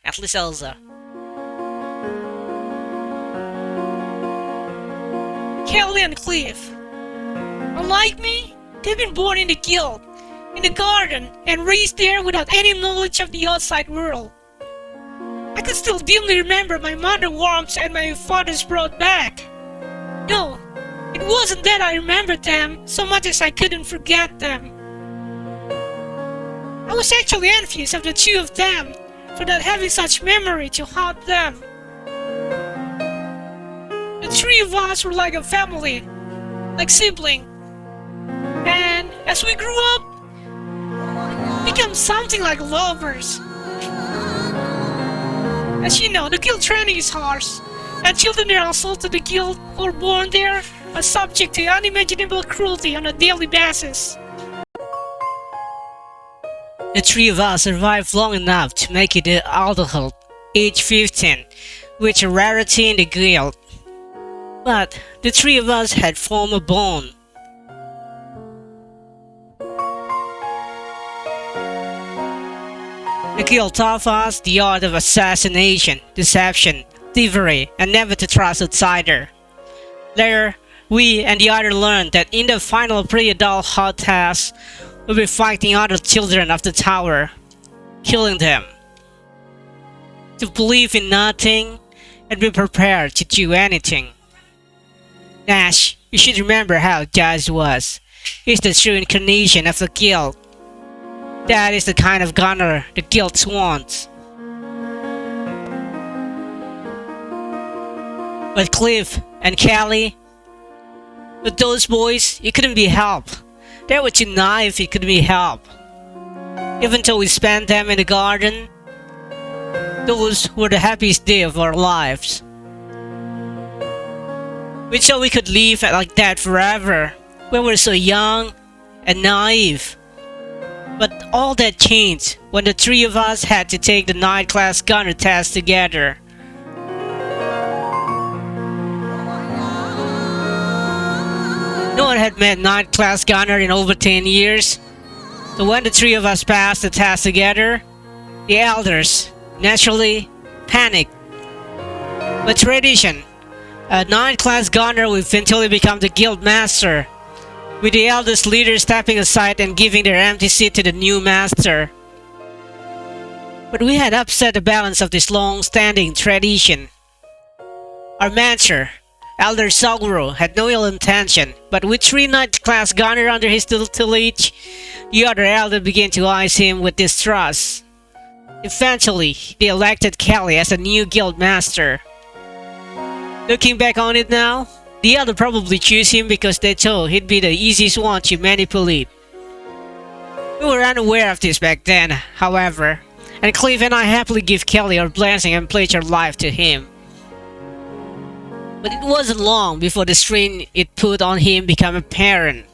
at least Elza. Kelly and Cliff. Unlike me, they've been born in the guild, in the garden, and raised there without any knowledge of the outside world. I could still dimly remember my mother's warmth and my father's broad back. No, it wasn't that I remembered them so much as I couldn't forget them. I was actually envious of the two of them for not having such memory to haunt them. The three of us were like a family, like siblings. And as we grew up, became something like lovers. As you know, the guild training is harsh, and children that are sold to the guild or born there are subject to unimaginable cruelty on a daily basis. The three of us survived long enough to make it to adulthood, age 15, which is a rarity in the guild. But the three of us had formed a bond. The guild taught us the art of assassination, deception, thievery, and never to trust outsider. Later, we and the others learned that in the final pre-adult hard task, we'll be fighting other children of the tower, killing them. To believe in nothing and be prepared to do anything. Nash, you should remember how Jazz was. He's the true incarnation of the guild. That is the kind of gunner the guild wants. But Cliff and Callie, with those boys, it couldn't be helped. They were too naive, it couldn't be helped. Even though we spent them in the garden, those were the happiest days of our lives. We thought we could live like that forever. We were so young and naive. But all that changed when the three of us had to take the night class gunner test together. No one had met night class gunner in over 10 years. So when the three of us passed the test together, the elders naturally panicked. By tradition, a night class gunner will eventually become the guild master, with the eldest leader stepping aside and giving their empty seat to the new master. But we had upset the balance of this long-standing tradition. Our mentor, Elder Saguro, had no ill intention, but with 3 night class gunner under his tutelage, the other elder began to eyes him with distrust. Eventually, they elected Kelly as a new guild master. Looking back on it now, the elder probably chose him because they thought he'd be the easiest one to manipulate. We were unaware of this back then, however, and Cliff and I happily give Kelly our blessing and pledge our life to him. But it wasn't long before the strain it put on him became apparent.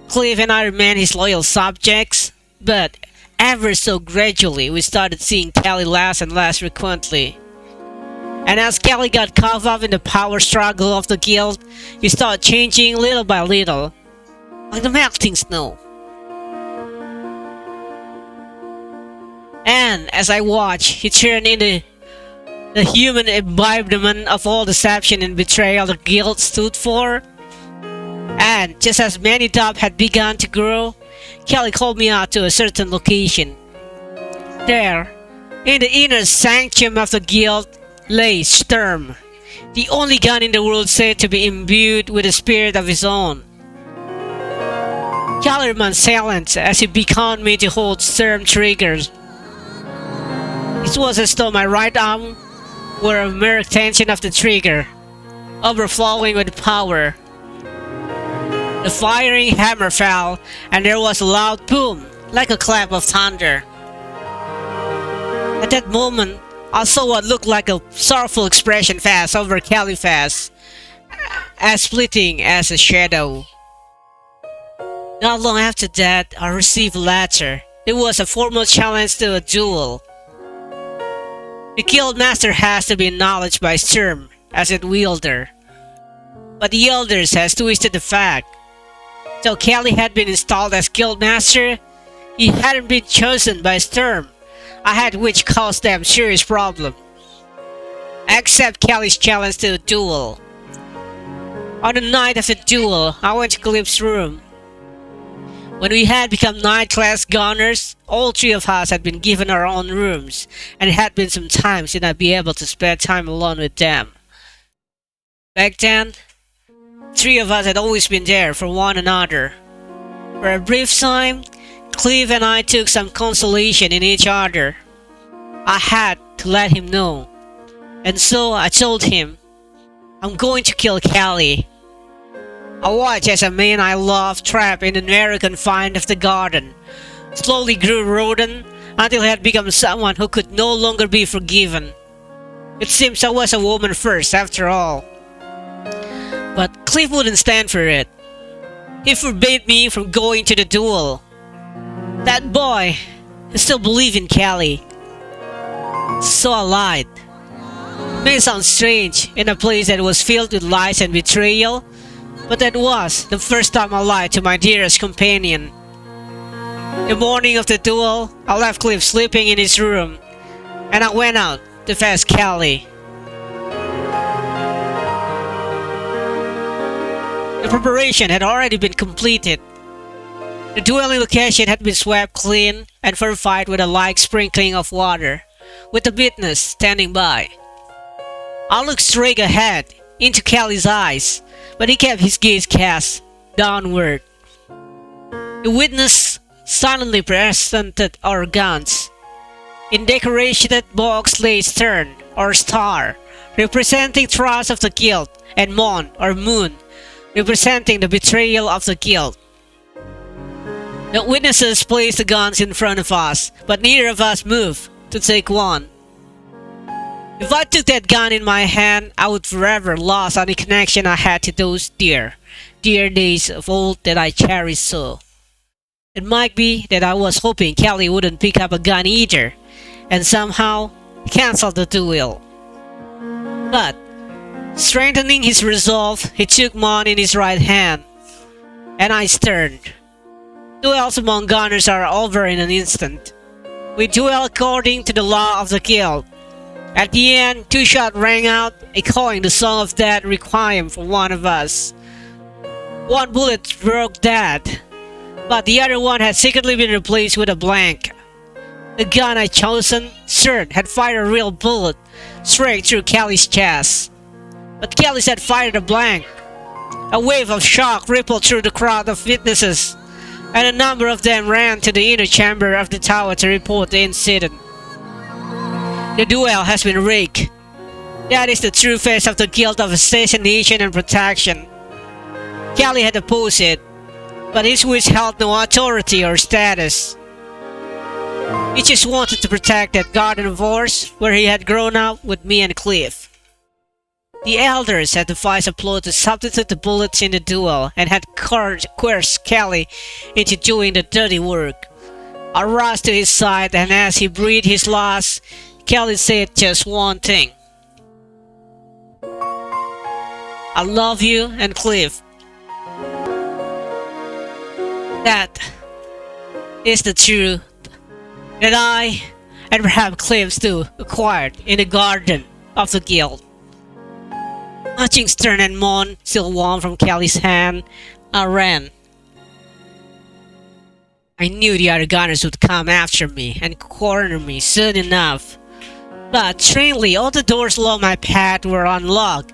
Cliff and I remained his loyal subjects, but ever so gradually we started seeing Kelly less and less frequently. And as Kelly got caught up in the power struggle of the guild, he started changing little by little, like the melting snow. And as I watched, he turned into the human embodiment of all deception and betrayal the guild stood for. And just as many doubts had begun to grow, Kelly called me out to a certain location. There, in the inner sanctum of the guild, lay Sturm, the only gun in the world said to be imbued with a spirit of his own. Kelly remained silent as he beckoned me to hold Sturm triggers. It was as though my right arm were a mere extension of the trigger, overflowing with power. The firing hammer fell, and there was a loud boom, like a clap of thunder. At that moment, I saw what looked like a sorrowful expression pass over Kelly's face, as fleeting as a shadow. Not long after that, I received a letter. It was a formal challenge to a duel. The guild master has to be acknowledged by Sturm as its wielder, but the elders has twisted the fact. So Kelly had been installed as guild master, he hadn't been chosen by Sturm. ahead which caused them serious problems. I accept Kelly's challenge to a duel. On the night of the duel, I went to Cliff's room. When we had become 9th class gunners, all 3 of us had been given our own rooms, and it had been some time since I'd be able to spend time alone with them. Back then, 3 of us had always been there for one another. For a brief time, Cliff and I took some consolation in each other. I had to let him know. And so I told him, I'm going to kill Kelly. I watched as a man I loved trapped in the narrow confines of the garden slowly grew rodent until he had become someone who could no longer be forgiven. It seems I was a woman first after all. But Cliff wouldn't stand for it. He forbade me from going to the duel. That boy, he still believed in Kelly. So I lied. It may sound strange in a place that was filled with lies and betrayal, but that was the first time I lied to my dearest companion. The morning of the duel, I left Cliff sleeping in his room, and I went out to fetch Kelly. The preparation had already been completed. The dueling location had been swept clean and fortified with a light sprinkling of water, with the witness standing by. I looked straight ahead, into Kelly's eyes, but he kept his gaze cast downward. The witness silently presented our guns. In decorated box lay stern, or star, representing trust of the guild, and moon, or moon, representing the betrayal of the guild. The witnesses placed the guns in front of us, but neither of us moved to take one. If I took that gun in my hand, I would forever lose any connection I had to those dear days of old that I cherished so. It might be that I was hoping Kelly wouldn't pick up a gun either, and somehow cancel the duel. But, strengthening his resolve, he took mine in his right hand, and I turned. Duels among gunners are over in an instant. We duel according to the law of the guild. At the end, 2 shots rang out, echoing the song of death requiem for one of us. 1 bullet broke that, but the other one had secretly been replaced with a blank. The gun I'd chosen, Cert, had fired a real bullet straight through Kelly's chest. But Kelly had fired a blank. A wave of shock rippled through the crowd of witnesses, and a number of them ran to the inner chamber of the tower to report the incident. The duel has been rigged. That is the true face of the guild of assassination and protection. Kelly had opposed it, but his wish held no authority or status. He just wanted to protect that garden of ours where he had grown up with me and Cliff. The elders had devised a plot to substitute the bullets in the duel and had coerced Kelly into doing the dirty work. I rushed to his side, and as he breathed his last, Kelly said just one thing. I love you and Cliff. That is the truth that I and perhaps Cliff too acquired in the garden of the guild. Watching Stern and Mon still warm from Kelly's hand, I ran. I knew the other gunners would come after me and corner me soon enough. But strangely, all the doors along my path were unlocked,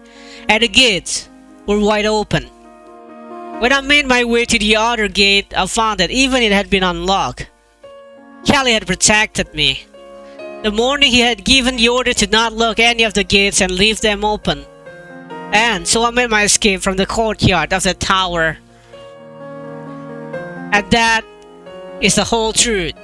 and the gates were wide open. When I made my way to the other gate, I found that even it had been unlocked. Kelly had protected me. The morning he had given the order to not lock any of the gates and leave them open. And so I made my escape from the courtyard of the tower. And that is the whole truth.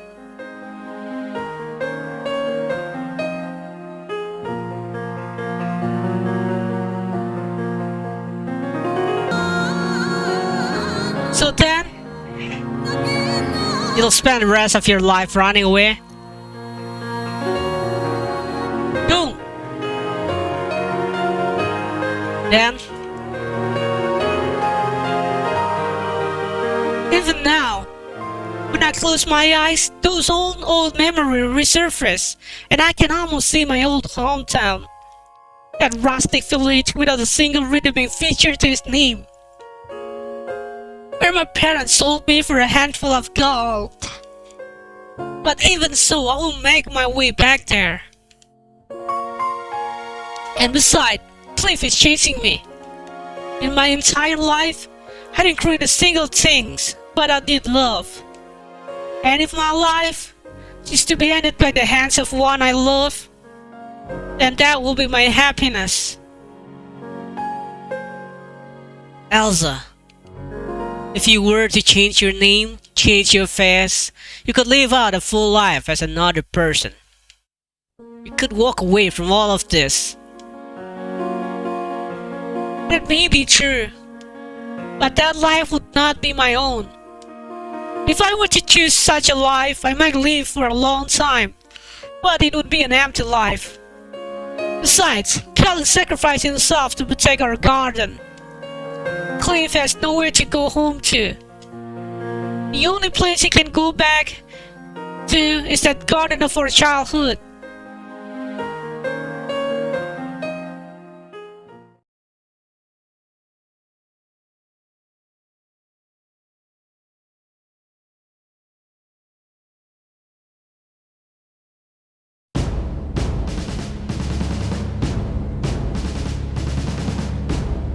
So then, you'll spend the rest of your life running away? No! Then, even now, when I close my eyes, those old memories resurface, and I can almost see my old hometown. That rustic village without a single redeeming feature to its name. Where my parents sold me for a handful of gold. But even so, I will make my way back there. And besides, Cliff is chasing me. In my entire life, I didn't create a single thing, but I did love. And if my life is to be ended by the hands of one I love, then that will be my happiness. Elza, if you were to change your name, change your face, you could live out a full life as another person. You could walk away from all of this. That may be true, but that life would not be my own. If I were to choose such a life, I might live for a long time, but it would be an empty life. Besides, Cal is sacrificing himself to protect our garden. Cliff has nowhere to go home to. The only place he can go back to is that garden of our childhood.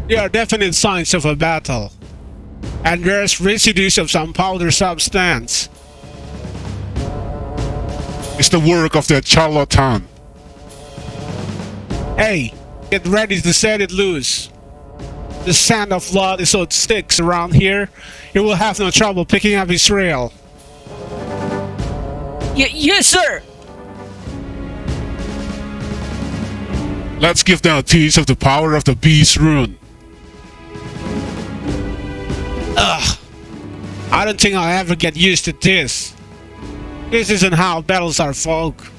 There are definite signs of a battle, and there's residues of some powder substance. It's the work of that charlatan. Hey, get ready to set it loose. The scent of blood is so sticks around here, you will have no trouble picking up his trail. Yes, sir! Let's give them a taste of the power of the beast rune. Ugh, I don't think I'll ever get used to this. This isn't how battles are, folk.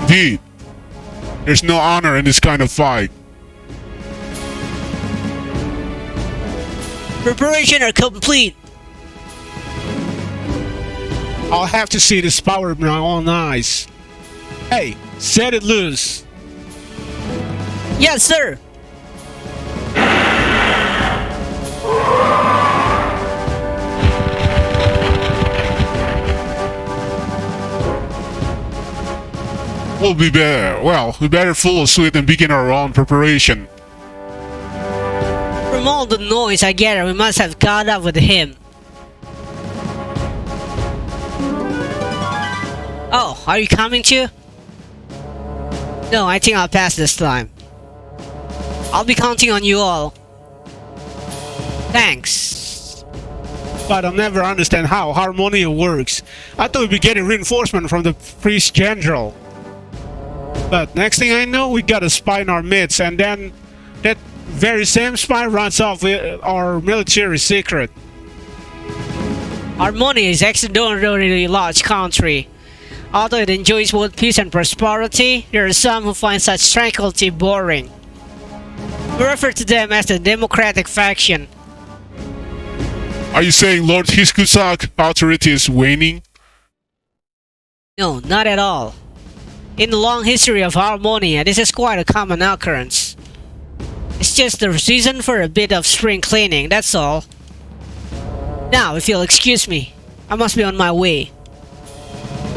Indeed, there's no honor in this kind of fight. Preparations are complete. I'll have to see this power with my own eyes. Hey, set it loose. Yes, sir! We'll be better. Well, we better follow suit and begin our own preparation. From all the noise I gather, we must have caught up with him. Oh, are you coming too? No, I think I'll pass this time. I'll be counting on you all. Thanks. But I'll never understand how Harmonia works. I thought we'd be getting reinforcement from the priest general. But next thing I know, we got a spy in our midst, and then that very same spy runs off with our military secret. Harmonia is extraordinarily large country. Although it enjoys world peace and prosperity, there are some who find such tranquility boring. We refer to them as the Democratic faction. Are you saying Lord Hiskusak authority is waning? No, not at all. In the long history of Harmonia, this is quite a common occurrence. It's just the season for a bit of spring cleaning, that's all. Now, if you'll excuse me, I must be on my way.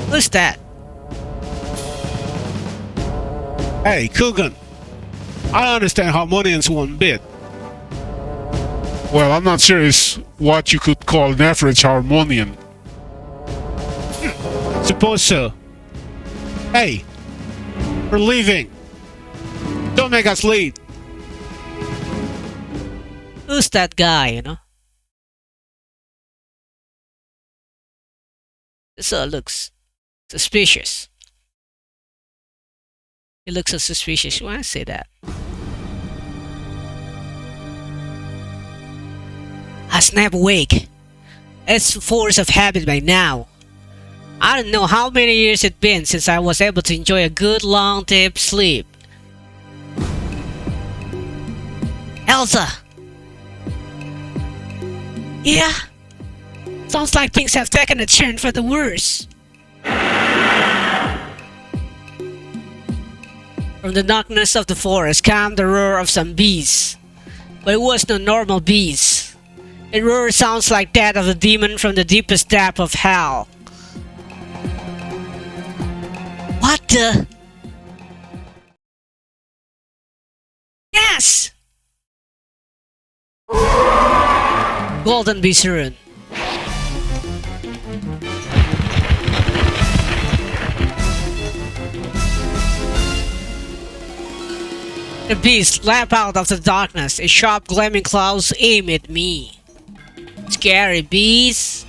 Who's that? Hey, Kugan. I understand Harmonians one bit. Well, I'm not sure it's what you could call an average Harmonian. Suppose so. Hey, we're leaving. Don't make us late. Who's that guy, you know? This looks suspicious. He looks so suspicious. Why I say that? I snap awake. It's force of habit by now. I don't know how many years it's been since I was able to enjoy a good long deep sleep. Elza! Yeah? Sounds like things have taken a turn for the worse. From the darkness of the forest came the roar of some beasts. But it was no normal beast. Its roar sounds like that of a demon from the deepest depth of hell. What the? Yes! Golden Beast Rune. The beast leapt out of the darkness, its sharp gleaming claws aim at me. Scary beast.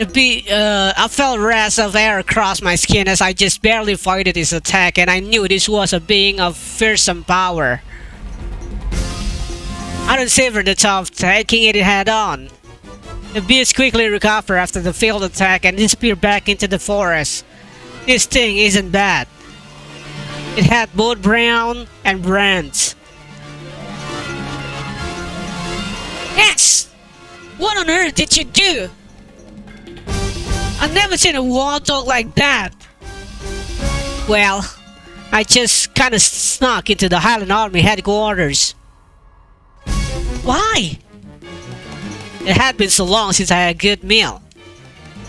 I felt a rush of air across my skin as I just barely avoided his attack, and I knew this was a being of fearsome power. I don't savor the thought of taking it head on. The beast quickly recovered after the failed attack and disappeared back into the forest. This thing isn't bad. It had both brown and bronze. Yes! What on earth did you do? I've never seen a war dog like that. Well, I just kinda snuck into the Highland Army headquarters. Why? It had been so long since I had a good meal.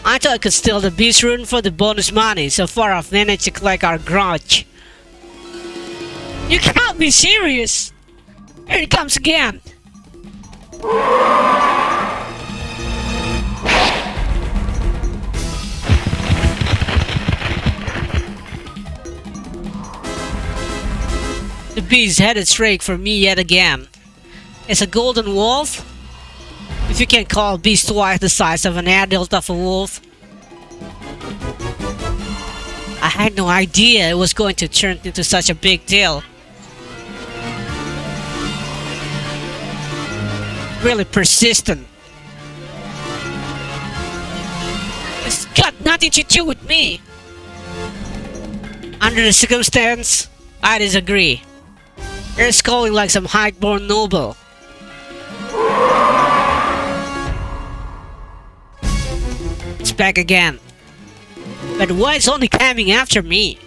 I thought I could steal the beast rune for the bonus money, so far I've managed to collect our grudge. You can't be serious! Here it comes again! The beast headed straight for me yet again. It's a golden wolf? If you can call a beast twice the size of an adult of a wolf. I had no idea it was going to turn into such a big deal. Really persistent. It's got nothing to do with me. Under the circumstance, I disagree. You're scolding like some high-born noble. It's back again. But why is only coming after me?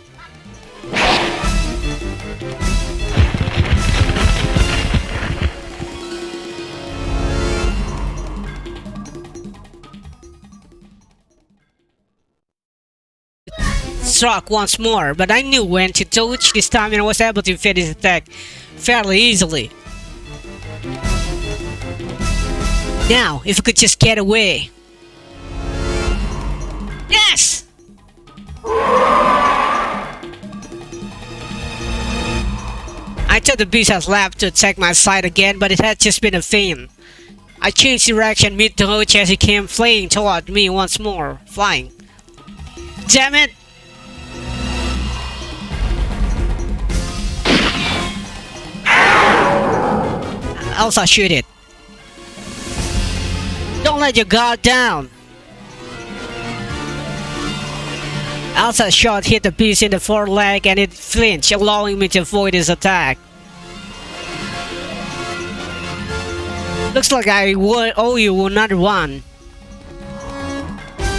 Struck once more, but I knew when to dodge this time and I was able to fit his attack fairly easily. Now, if I could just get away. Yes! I thought the beast had left to attack my side again, but it had just been a feint. I changed direction mid-dodge as he came flying toward me once more. Flying. Damn it! Elza, shoot it. Don't let your guard down. Elza's shot hit the beast in the foreleg and it flinched, allowing me to avoid his attack. Looks like I owe you another one.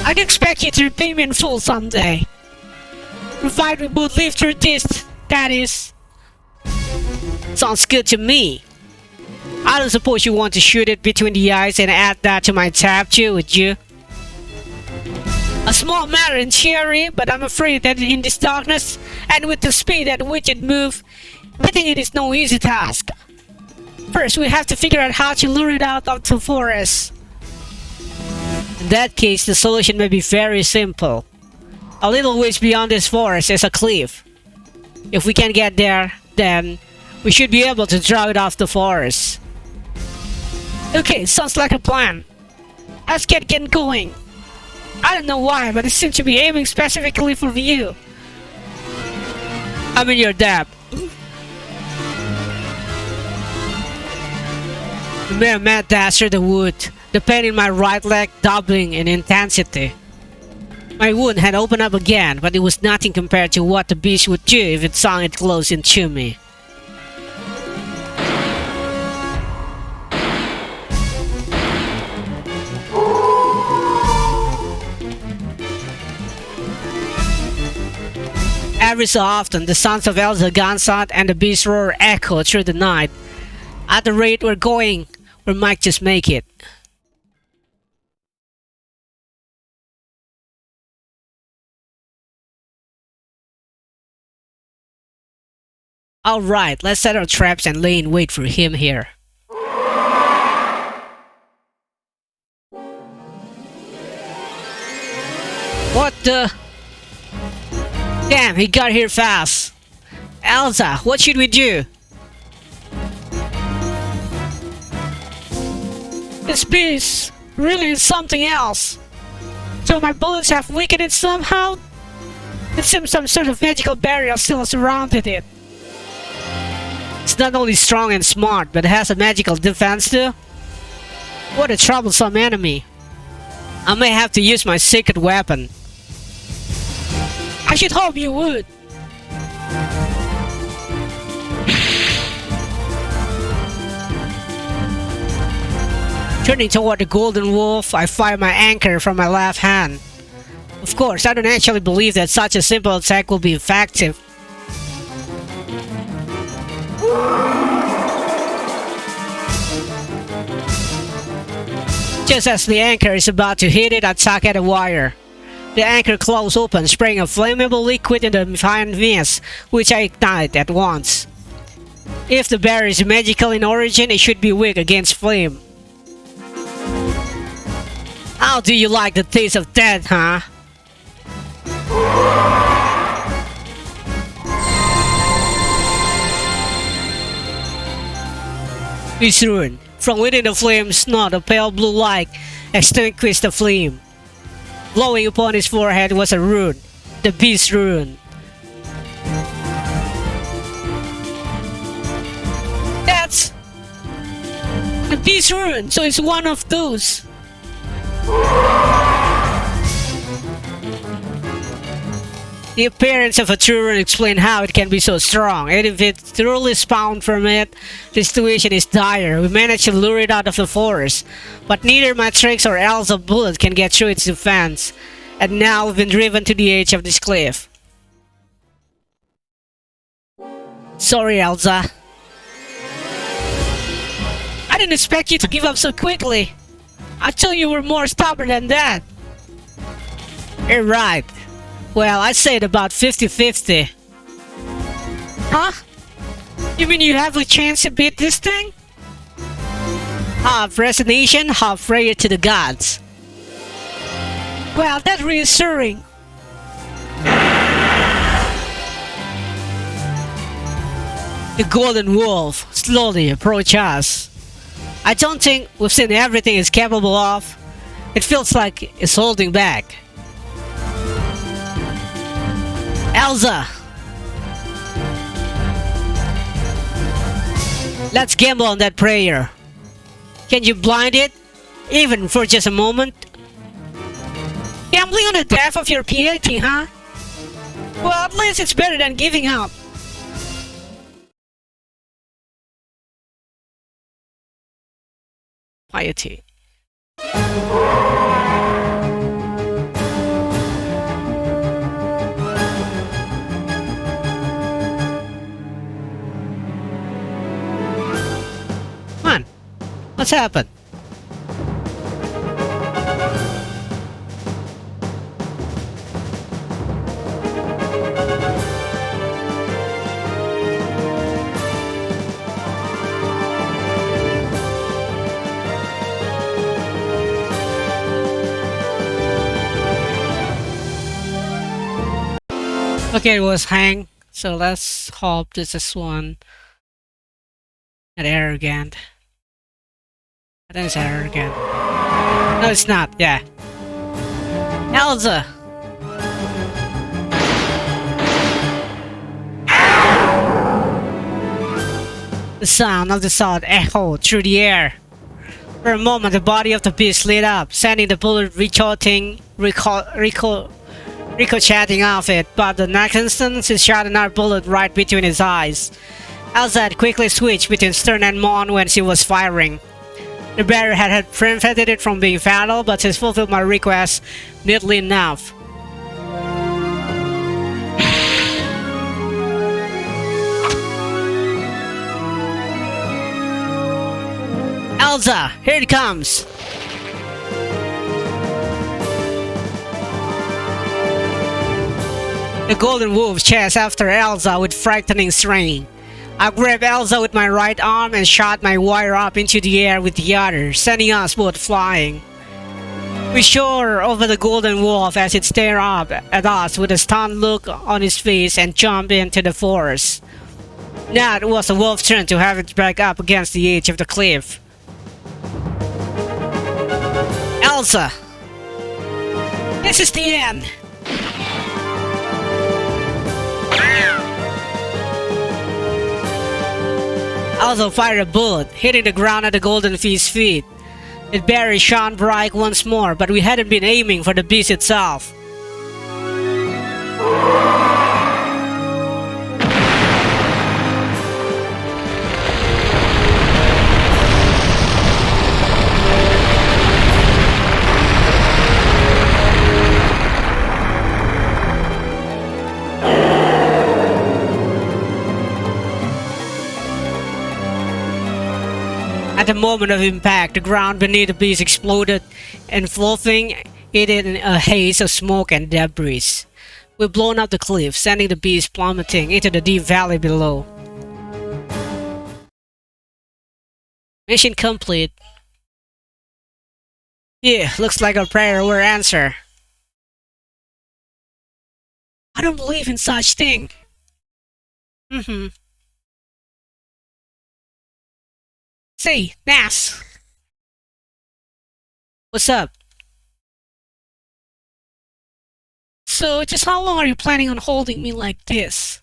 I'd expect you to repay me in full someday. Provided we both live through this, that is. Sounds good to me. I don't suppose you want to shoot it between the eyes and add that to my tab too, would you? A small matter in theory, but I'm afraid that in this darkness, and with the speed at which it moves, hitting it is no easy task. First, we have to figure out how to lure it out of the forest. In that case, the solution may be very simple. A little ways beyond this forest is a cliff. If we can get there, then we should be able to draw it off the forest. Okay, sounds like a plan. Let's get going. I don't know why, but it seems to be aiming specifically for you. I'm in your dab. The mere mad dash through the wood, the pain in my right leg doubling in intensity. My wound had opened up again, but it was nothing compared to what the beast would do if it sunk it close into me. Every so often, the sounds of Elza gunshot and the beast roar echo through the night. At the rate we're going, we might just make it. Alright, let's set our traps and lay in wait for him here. What the? Damn, he got here fast. Elza, what should we do? This beast really is something else. So my bullets have weakened it somehow? It seems some sort of magical barrier still surrounded it. It's not only strong and smart, but it has a magical defense too. What a troublesome enemy. I may have to use my secret weapon. I should hope you would. Turning toward the golden wolf, I fire my anchor from my left hand. Of course, I don't actually believe that such a simple attack will be effective. Just as the anchor is about to hit it, I tug at the wire. The anchor closes open, spraying a flammable liquid in the defiant mist, which I ignite at once. If the barrier is magical in origin, it should be weak against flame. How do you like the taste of death, huh? This rune. From within the flame's snout, a pale blue light extinguished the flame. Glowing upon his forehead was a rune, the beast rune. That's the beast rune, so it's one of those. The appearance of a true rune explains how it can be so strong, and if it truly spawned from it, the situation is dire. We managed to lure it out of the forest, but neither my tricks or Elza's bullet can get through its defense, and now we've been driven to the edge of this cliff. Sorry, Elza. I didn't expect you to give up so quickly. I thought you were more stubborn than that. You're right. Well, I'd say it about 50-50. Huh? You mean you have a chance to beat this thing? Half resignation, half prayer to the gods. Well, that's reassuring. The golden wolf slowly approaches us. I don't think we've seen everything it's capable of. It feels like it's holding back. Elza! Let's gamble on that prayer. Can you blind it? Even for just a moment? Gambling on the death of your piety, huh? Well, at least it's better than giving up. Piety. Man, what's happened? Okay, it was hang, so let's hope this is one. Not arrogant. I think it's arrogant. No, it's not, yeah. Elza! The sound of the sword echoed through the air. For a moment, the body of the beast lit up, sending the bullet ricocheting off it, but the next instant he shot another bullet right between his eyes. Elza had quickly switched between stern and moan when she was firing. The barrier had prevented it from being fatal, but she fulfilled my request neatly enough. Elza, here it comes! The golden wolf chases after Elza with frightening strain. I grab Elza with my right arm and shot my wire up into the air with the other, sending us both flying. We soar over the golden wolf as it stares up at us with a stunned look on his face and jump into the forest. Now it was the wolf's turn to have its back up against the edge of the cliff. Elza! This is the end. Elza fired a bullet, hitting the ground at the golden beast's feet. Its berry shone bright once more, but we hadn't been aiming for the beast itself. At the moment of impact, the ground beneath the beast exploded, engulfing it in a haze of smoke and debris. We've blown up the cliff, sending the beast plummeting into the deep valley below. Mission complete. Yeah, looks like our prayer were answered. I don't believe in such thing. Say, Nas. What's up? So, just how long are you planning on holding me like this?